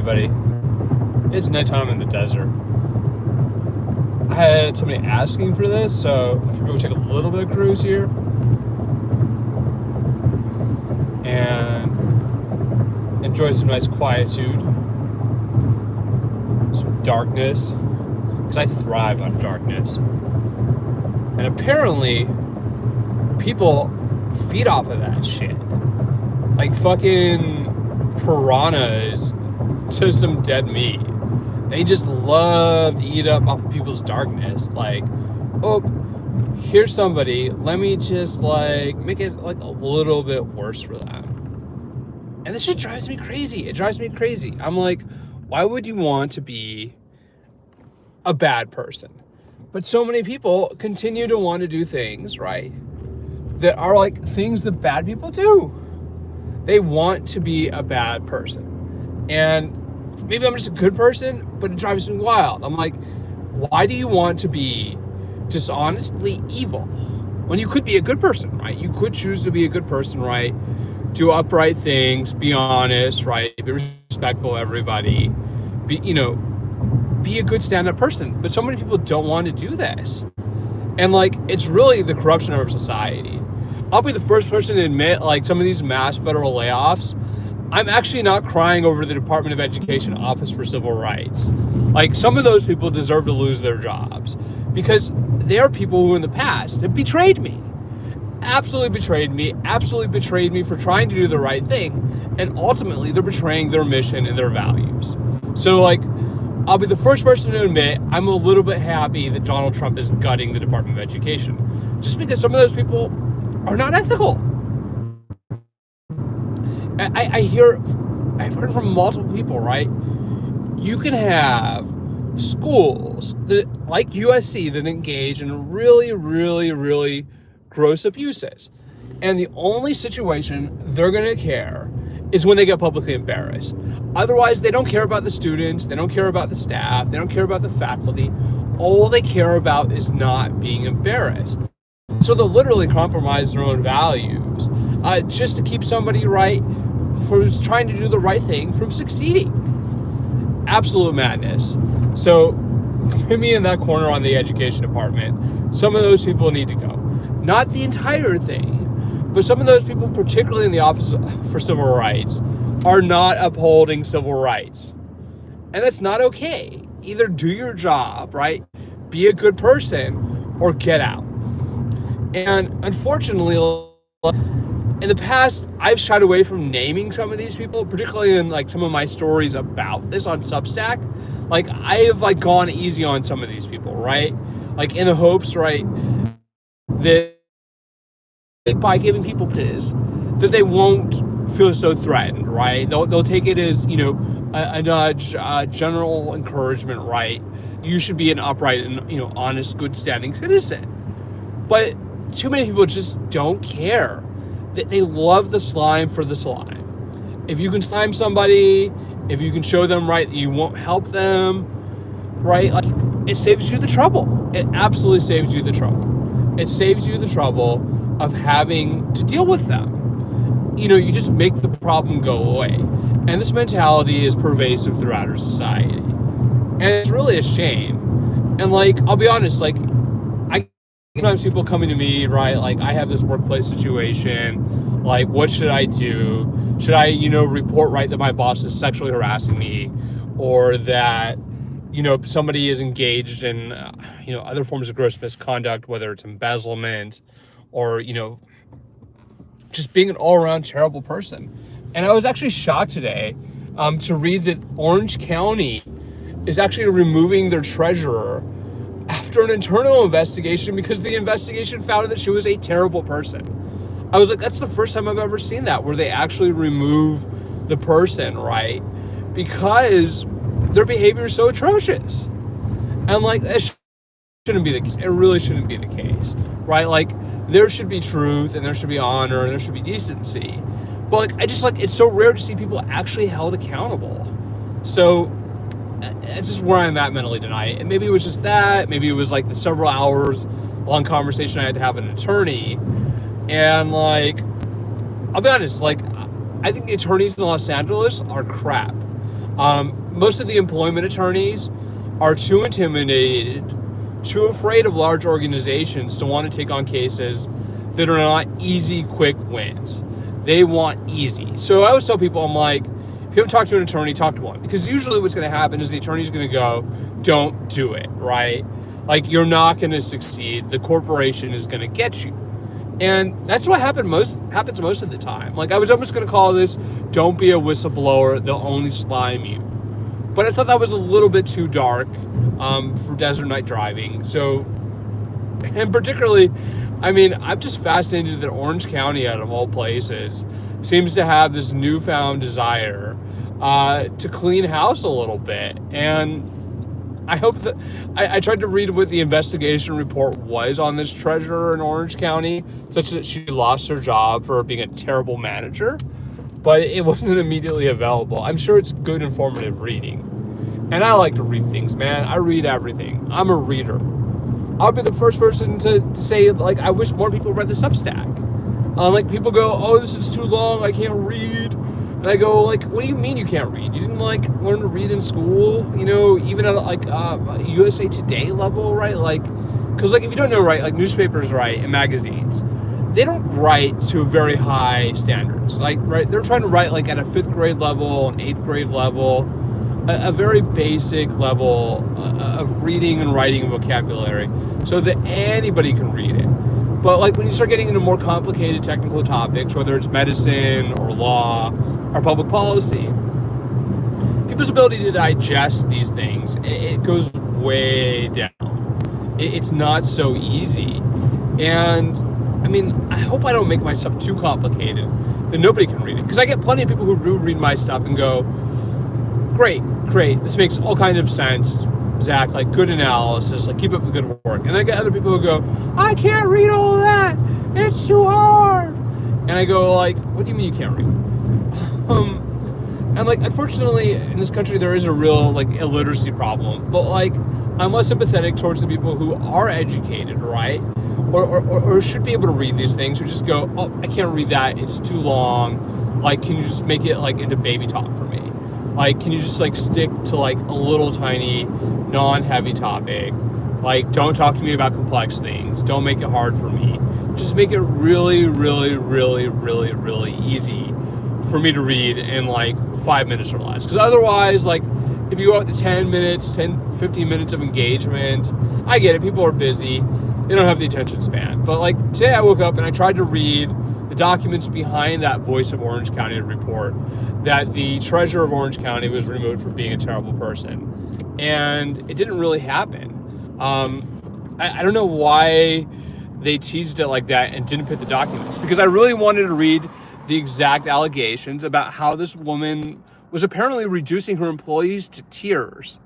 everybody. It's nighttime in the desert. I had somebody asking for this, so I figured we'd take a little bit of cruise here and enjoy some nice quietude, some darkness, because I thrive on darkness. And apparently, people feed off of that shit. Like fucking piranhas to some dead meat. They just love to eat up off of people's darkness. Like, oh, here's somebody, let me just like make it like a little bit worse for them. And this shit drives me crazy. It drives me crazy. I'm like, why would you want to be a bad person? But so many people continue to want to do things, right, that are like things that bad people do. They want to be a bad person. And maybe I'm just a good person, but it drives me wild. I'm like, why do you want to be dishonestly evil when you could be a good person, right? You could choose to be a good person, right? Do upright things, be honest, right? Be respectful of everybody, be a good stand-up person. But so many people don't want to do this. And like, it's really the corruption of our society. I'll be the first person to admit, like, some of these mass federal layoffs, I'm actually not crying over the Department of Education Office for Civil Rights. Like, some of those people deserve to lose their jobs because they are people who in the past have betrayed me. Absolutely betrayed me for trying to do the right thing. And ultimately, they're betraying their mission and their values. So, like, I'll be the first person to admit I'm a little bit happy that Donald Trump is gutting the Department of Education. Just because some of those people are not ethical. I've heard from multiple people, right? You can have schools that, like USC, that engage in really, really, really gross abuses. And the only situation they're going to care is when they get publicly embarrassed. Otherwise, they don't care about the students, they don't care about the staff, they don't care about the faculty. All they care about is not being embarrassed. So they'll literally compromise their own values just to keep somebody right who's trying to do the right thing from succeeding. Absolute madness. So put me in that corner on the education department. Some of those people need to go. Not the entire thing, but some of those people, particularly in the Office for Civil Rights, are not upholding civil rights. And that's not okay. Either do your job, right? Be a good person, or get out. And unfortunately, in the past, I've shied away from naming some of these people, particularly in like some of my stories about this on Substack. Like, I have like gone easy on some of these people, right? Like in the hopes, right, that by giving people this, that they won't feel so threatened, right? They'll take it as, a nudge, general encouragement, right? You should be an upright and, honest, good standing citizen. But too many people just don't care. They love the slime for the slime. If you can slime somebody, if you can show them, right, that you won't help them, right, like, it saves you the trouble. It absolutely saves you the trouble. It saves you the trouble of having to deal with them. You just make the problem go away. And this mentality is pervasive throughout our society. And it's really a shame. And like, I'll be honest, like, sometimes people coming to me, right, like, I have this workplace situation, like, what should I do? Should I, report, right, that my boss is sexually harassing me, or that, somebody is engaged in, other forms of gross misconduct, whether it's embezzlement or, just being an all-around terrible person. And I was actually shocked today to read that Orange County is actually removing their treasurer after an internal investigation because the investigation found that she was a terrible person. I was like, that's the first time I've ever seen that, where they actually remove the person, right? Because their behavior is so atrocious. And like, that shouldn't be the case. It really shouldn't be the case, right? Like, there should be truth and there should be honor and there should be decency. But like, it's so rare to see people actually held accountable. So it's just where I'm at mentally tonight. And maybe it was just that. Maybe it was like the several hours long conversation I had to have with an attorney. And like, I'll be honest, like, I think the attorneys in Los Angeles are crap. Most of the employment attorneys are too intimidated, too afraid of large organizations to want to take on cases that are not easy, quick wins. They want easy. So I always tell people, I'm like, if you haven't talked to an attorney, talk to one. Because usually what's going to happen is the attorney's going to go, don't do it, right? Like, you're not going to succeed. The corporation is going to get you. And that's what happens most of the time. Like, I was almost going to call this, don't be a whistleblower, they'll only slime you. But I thought that was a little bit too dark for desert night driving. So, and particularly, I mean, I'm just fascinated that Orange County, out of all places, seems to have this newfound desire to clean house a little bit. And I hope that I tried to read what the investigation report was on this treasurer in Orange County, such that she lost her job for being a terrible manager, but it wasn't immediately available. I'm sure it's good, informative reading. And I like to read things, man. I read everything. I'm a reader. I'll be the first person to say, like, I wish more people read the Substack. Like, people go, oh, this is too long, I can't read. And I go, like, what do you mean you can't read? You didn't, like, learn to read in school? You know, even at, like, USA Today level, right? Like, because, like, if you don't know, right, like, newspapers, right, and magazines, they don't write to very high standards. Like, right, they're trying to write, like, at a 5th grade level, an 8th grade level, a very basic level of reading and writing vocabulary so that anybody can read it. But, like, when you start getting into more complicated technical topics, whether it's medicine or law or public policy, people's ability to digest these things, it goes way down. It's not so easy. And, I mean, I hope I don't make myself too complicated that nobody can read it. Because I get plenty of people who do read my stuff and go, great, this makes all kinds of sense, Zach, like, good analysis, like, keep up the good work. And I get other people who go, I can't read all of that, it's too hard. And I go, like, what do you mean you can't read? And, like, unfortunately, in this country, there is a real, like, illiteracy problem. But, like, I'm less sympathetic towards the people who are educated, right? Or should be able to read these things, who just go, oh, I can't read that, it's too long. Like, can you just make it, like, into baby talk for me? Like, can you just, like, stick to, like, a little tiny, non-heavy topic? Like, don't talk to me about complex things. Don't make it hard for me. Just make it really, really, really, really, really easy for me to read in, like, 5 minutes or less. Because otherwise, like, if you go out to 15 minutes of engagement, I get it, people are busy. They don't have the attention span. But, like, today I woke up and I tried to read the documents behind that Voice of Orange County report that the treasurer of Orange County was removed for being a terrible person. And it didn't really happen. I don't know why they teased it like that and didn't put the documents, because I really wanted to read the exact allegations about how this woman was apparently reducing her employees to tears.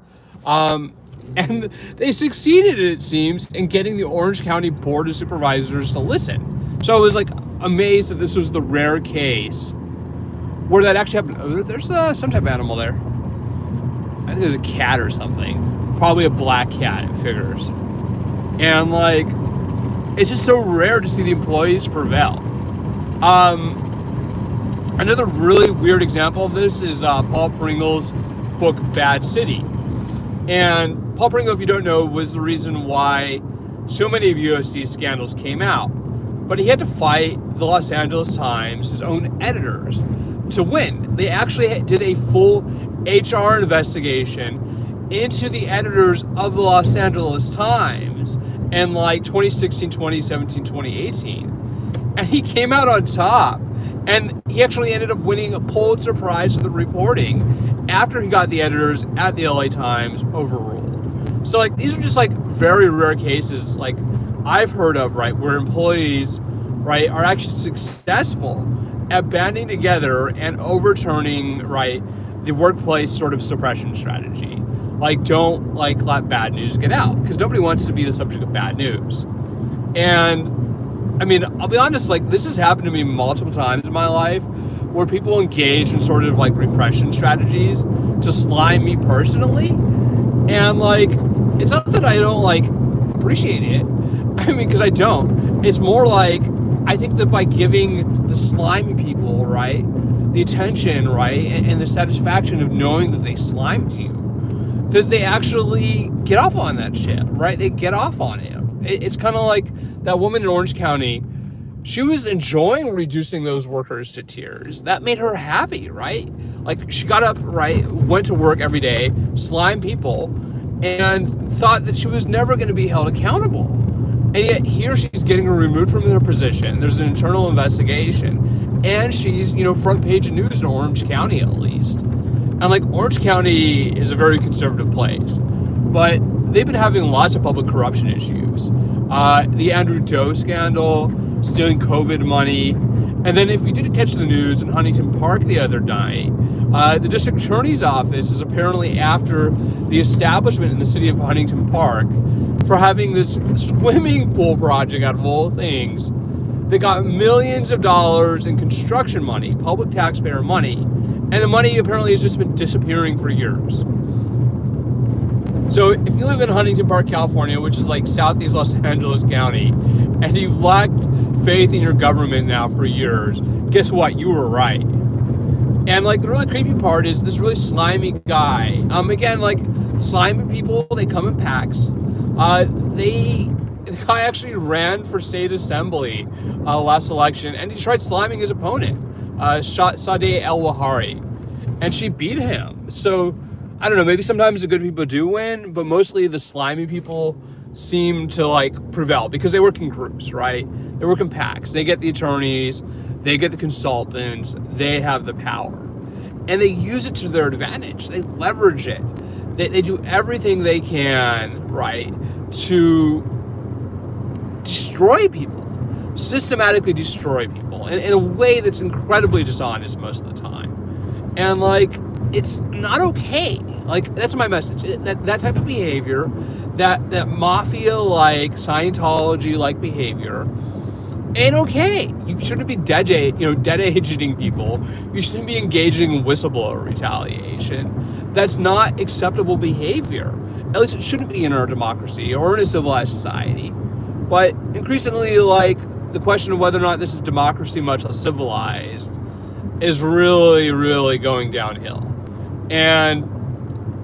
And they succeeded, it seems, in getting the Orange County Board of Supervisors to listen. So I was, like, amazed that this was the rare case where that actually happened. Oh, there's some type of animal there. I think there's a cat or something. Probably a black cat, it figures. And, like, it's just so rare to see the employees prevail. Another really weird example of this is Paul Pringle's book, Bad City. And Paul Pringle, if you don't know, was the reason why so many of USC's scandals came out. But he had to fight the Los Angeles Times, his own editors, to win. They actually did a full HR investigation into the editors of the Los Angeles Times in, like, 2016, 2017, 2018. And he came out on top. And he actually ended up winning a Pulitzer Prize for the reporting after he got the editors at the LA Times overruled. So, like, these are just, like, very rare cases, like, I've heard of, right, where employees, right, are actually successful at banding together and overturning, right, the workplace sort of suppression strategy. Like, don't, like, let bad news get out, because nobody wants to be the subject of bad news. And, I mean, I'll be honest, like, this has happened to me multiple times in my life where people engage in sort of, like, repression strategies to slime me personally. And, like, it's not that I don't, like, appreciate it. I mean, because I don't. It's more like, I think that by giving the slimy people, right, the attention, right, and the satisfaction of knowing that they slimed you, that they actually get off on that shit, right? They get off on it. It's kind of like that woman in Orange County. She was enjoying reducing those workers to tears. That made her happy, right? Like, she got up, right, went to work every day, slimed people, and thought that she was never going to be held accountable. And yet here she's getting removed from her position. There's an internal investigation, and she's, front page of news in Orange County, at least. And like, Orange County is a very conservative place, but they've been having lots of public corruption issues. The Andrew Doe scandal, stealing COVID money. And then if you didn't catch the news in Huntington Park the other night, the district attorney's office is apparently after the establishment in the city of Huntington Park for having this swimming pool project, out of all things, that got millions of dollars in construction money, public taxpayer money, and the money apparently has just been disappearing for years. So if you live in Huntington Park, California, which is like southeast Los Angeles County, and you've lacked faith in your government now for years, guess what? You were right. And like, the really creepy part is this really slimy guy. Again, like, slimy people, they come in packs. The guy actually ran for state assembly last election, and he tried sliming his opponent, Sadeh El-Wahari, and she beat him. So I don't know, maybe sometimes the good people do win, but mostly the slimy people seem to like prevail because they work in groups, right? They work in packs. They get the attorneys, they get the consultants, they have the power. And they use it to their advantage. They leverage it. They do everything they can, right, to destroy people, systematically destroy people in a way that's incredibly dishonest most of the time. And like, it's not okay. Like, that's my message. That type of behavior, that mafia-like, Scientology-like behavior, ain't okay. You shouldn't be dead agenting people. You shouldn't be engaging in whistleblower retaliation. That's not acceptable behavior. At least it shouldn't be in our democracy or in a civilized society. But increasingly, like, the question of whether or not this is democracy, much less civilized, is really, really going downhill. And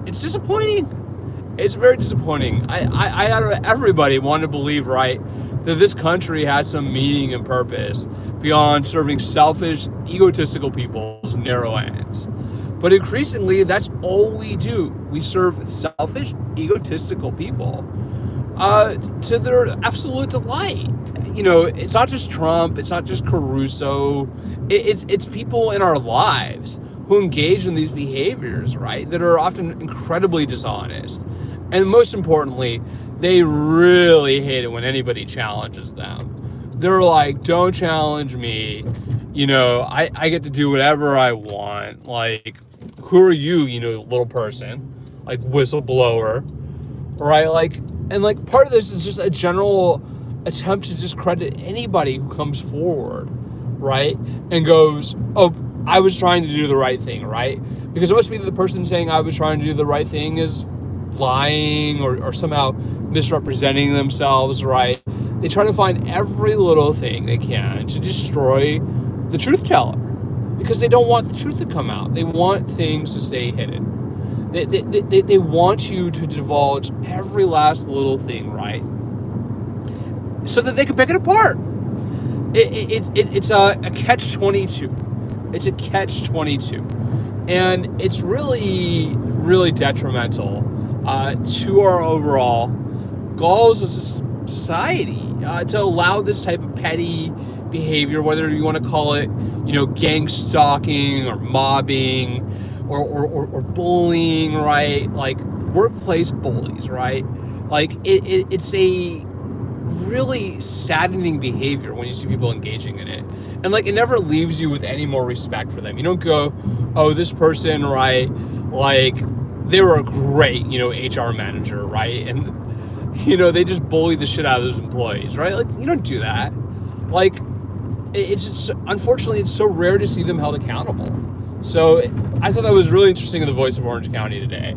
it's disappointing. It's very disappointing. I out of everybody want to believe, right, that this country has some meaning and purpose beyond serving selfish, egotistical people's narrow ends. But increasingly, that's all we do. We serve selfish, egotistical people to their absolute delight. It's not just Trump. It's not just Caruso. It's people in our lives who engage in these behaviors, right, that are often incredibly dishonest. And most importantly, they really hate it when anybody challenges them. They're like, don't challenge me. I get to do whatever I want. Like, who are you, little person? Like, whistleblower, right? Like, and like, part of this is just a general attempt to discredit anybody who comes forward, right, and goes, oh, I was trying to do the right thing, right? Because it must be that the person saying I was trying to do the right thing is lying or somehow misrepresenting themselves, right? They try to find every little thing they can to destroy the truth teller because they don't want the truth to come out. They want things to stay hidden. They want you to divulge every last little thing, right? So that they can pick it apart. It's a catch-22. It's a catch-22. And it's really, really detrimental to our overall goals as a society to allow this type of petty behavior, whether you want to call it, gang stalking or mobbing or bullying, right? Like, workplace bullies, right? Like, it's a really saddening behavior when you see people engaging in it. And like, it never leaves you with any more respect for them. You don't go, oh, this person, right, like, they were a great, HR manager, right? And, they just bullied the shit out of those employees, right? Like, you don't do that. Like, it's just, unfortunately, it's so rare to see them held accountable. So I thought that was really interesting in the Voice of Orange County today,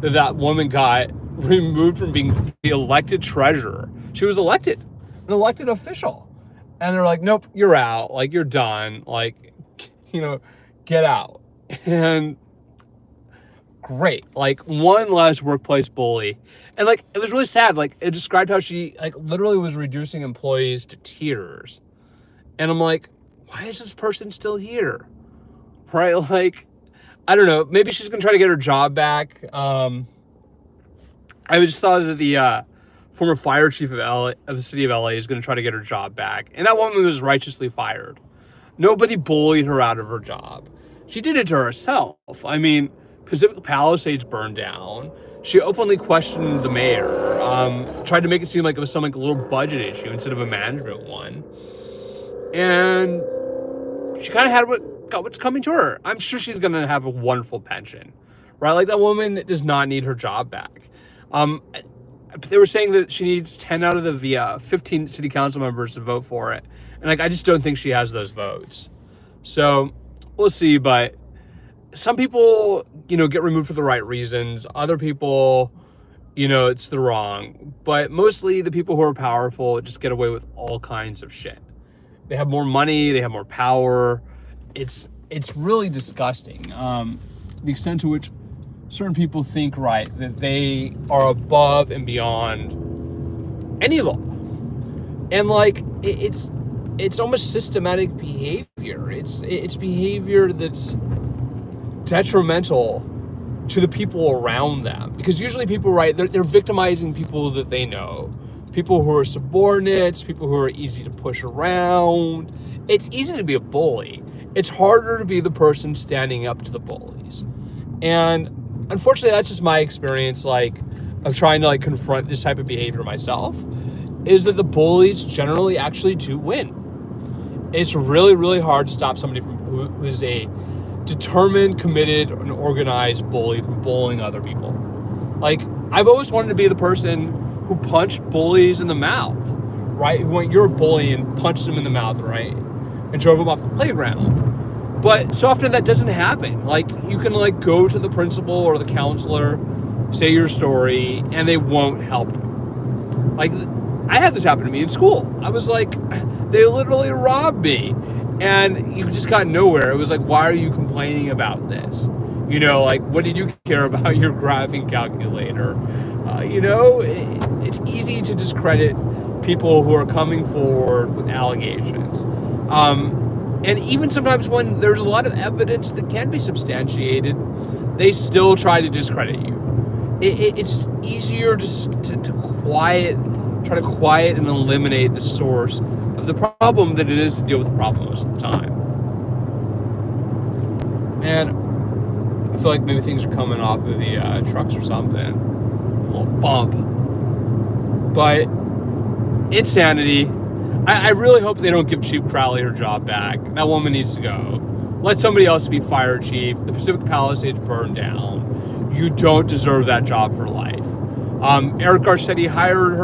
that woman got removed from being the elected treasurer. She was elected, an elected official. And they're like, nope, you're out. Like, you're done. Like, get out. And great, like one less workplace bully. And like it was really sad. Like it described how she like literally was reducing employees to tears. And I'm like, why is this person still here? Right? Like, I don't know. Maybe she's gonna try to get her job back. I just saw that the former fire chief of the city of LA is gonna try to get her job back, and that woman was righteously fired. Nobody bullied her out of her job. She did it to herself. I mean, Pacific Palisades burned down. She openly questioned the mayor, tried to make it seem like it was some like little budget issue instead of a management one. And she kind of got what's coming to her. I'm sure she's gonna have a wonderful pension, right? Like that woman does not need her job back. They were saying that she needs 10 out of the 15 city council members to vote for it. And like, I just don't think she has those votes. So we'll see. But some people, get removed for the right reasons. Other people, it's the wrong. But mostly the people who are powerful just get away with all kinds of shit. They have more money. They have more power. It's really disgusting. The extent to which certain people think, right, that they are above and beyond any law. And like, it's almost systematic behavior. It's behavior that's detrimental to the people around them. Because usually people, right, they're victimizing people that they know. People who are subordinates, people who are easy to push around. It's easy to be a bully. It's harder to be the person standing up to the bullies. And unfortunately, that's just my experience, like, of trying to like confront this type of behavior myself, is that the bullies generally actually do win. It's really, really hard to stop somebody who is a determined, committed, and organized bully from bullying other people. Like, I've always wanted to be the person who punched bullies in the mouth, right? Who went, you're a bully, and punched them in the mouth, right? And drove them off the playground. But so often that doesn't happen. Like, you can like go to the principal or the counselor, say your story, and they won't help you. Like, I had this happen to me in school. I was like, they literally robbed me, and you just got nowhere. It was like, why are you complaining about this? Like, what did you care about your graphing calculator? It's easy to discredit people who are coming forward with allegations. And even sometimes when there's a lot of evidence that can be substantiated, they still try to discredit you. It's just easier just to try to quiet and eliminate the source of the problem than it is to deal with the problem most of the time. And I feel like maybe things are coming off of the trucks or something. A little bump. But insanity. I really hope they don't give Chief Crowley her job back. That woman needs to go. Let somebody else be fire chief. The Pacific Palisades burned down. You don't deserve that job for life. Eric Garcetti hired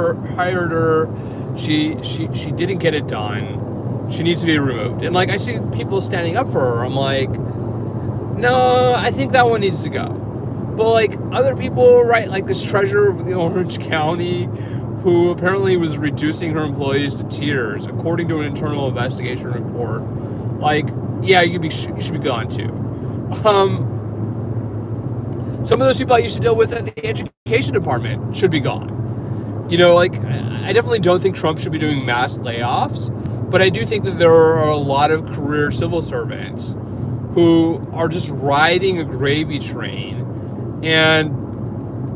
her. She didn't get it done. She needs to be removed. And like, I see people standing up for her. I'm like, no, I think that one needs to go. But like other people, right, like this treasurer of the Orange County, who apparently was reducing her employees to tears, according to an internal investigation report. Like, yeah, you should be gone too. Some of those people I used to deal with at the education department should be gone. Like, I definitely don't think Trump should be doing mass layoffs, but I do think that there are a lot of career civil servants who are just riding a gravy train and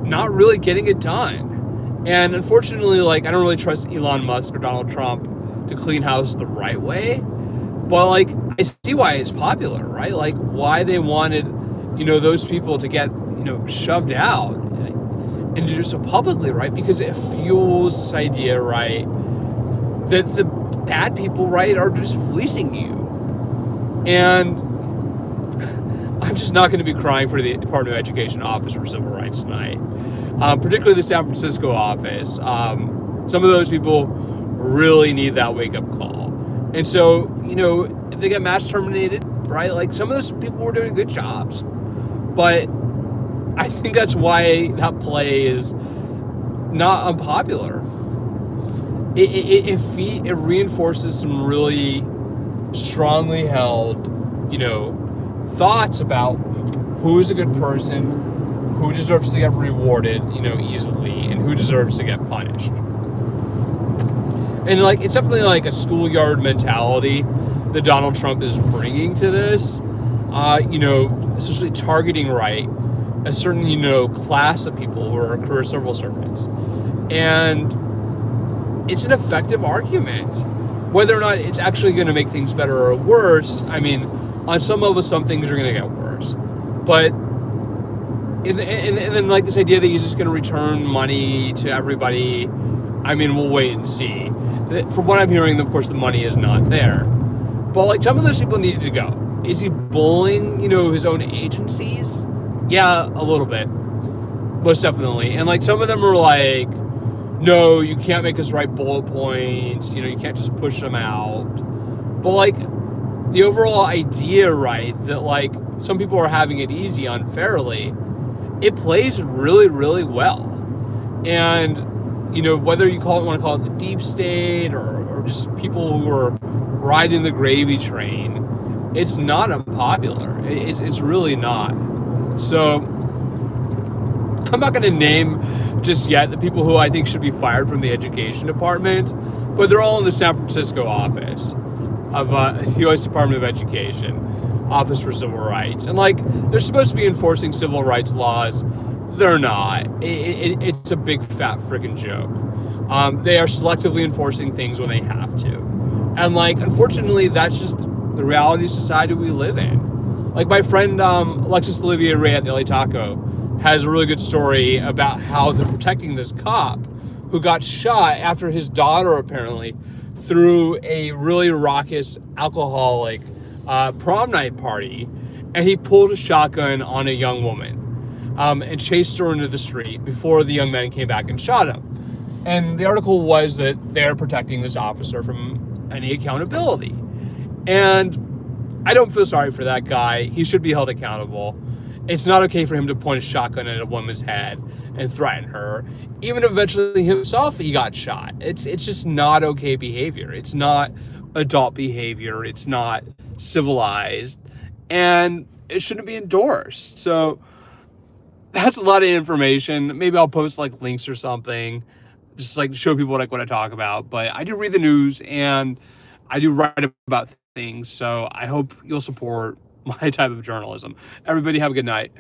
not really getting it done. And unfortunately, like, I don't really trust Elon Musk or Donald Trump to clean house the right way. But like, I see why it's popular, right? Like, why they wanted, those people to get, shoved out and to do so publicly, right? Because it fuels this idea, right, that the bad people, right, are just fleecing you. And I'm just not going to be crying for the Department of Education Office for Civil Rights tonight. Particularly the San Francisco office. Some of those people really need that wake-up call. And so, if they get mass terminated, right, like some of those people were doing good jobs. But I think that's why that play is not unpopular. It reinforces some really strongly held, thoughts about who's a good person, who deserves to get rewarded, easily, and who deserves to get punished. And like, it's definitely like a schoolyard mentality that Donald Trump is bringing to this, essentially targeting a certain, class of people who are career civil servants. And it's an effective argument. Whether or not it's actually going to make things better or worse, I mean, on some level, some things are going to get worse. But, and then like this idea that he's just going to return money to everybody, I mean, we'll wait and see. From what I'm hearing, of course, the money is not there. But like, some of those people needed to go. Is he bullying, his own agencies? Yeah, a little bit. Most definitely. And like, some of them are like, no, you can't make us write bullet points. You can't just push them out. But like, the overall idea, right, that like some people are having it easy unfairly, it plays really, really well. And, whether you want to call it the deep state or just people who are riding the gravy train, it's not unpopular. It's really not. So I'm not going to name just yet the people who I think should be fired from the education department, but they're all in the San Francisco office of the U.S. Department of Education, Office for Civil Rights. And like, they're supposed to be enforcing civil rights laws. They're not. It's a big fat freaking joke. They are selectively enforcing things when they have to. And like, unfortunately, that's just the reality of society we live in. Like, my friend Alexis Olivier Ray at the LA Taco has a really good story about how they're protecting this cop who got shot after his daughter apparently threw a really raucous alcoholic prom night party, and he pulled a shotgun on a young woman and chased her into the street before the young man came back and shot him. And the article was that they're protecting this officer from any accountability. And I don't feel sorry for that guy. He should be held accountable. It's not okay for him to point a shotgun at a woman's head and threaten her. Even if eventually himself he got shot. It's just not okay behavior. It's not adult behavior. It's not civilized. And it shouldn't be endorsed. So that's a lot of information. Maybe I'll post like links or something, just like to show people like what I talk about. But I do read the news and I do write about things. So I hope you'll support my type of journalism. Everybody have a good night.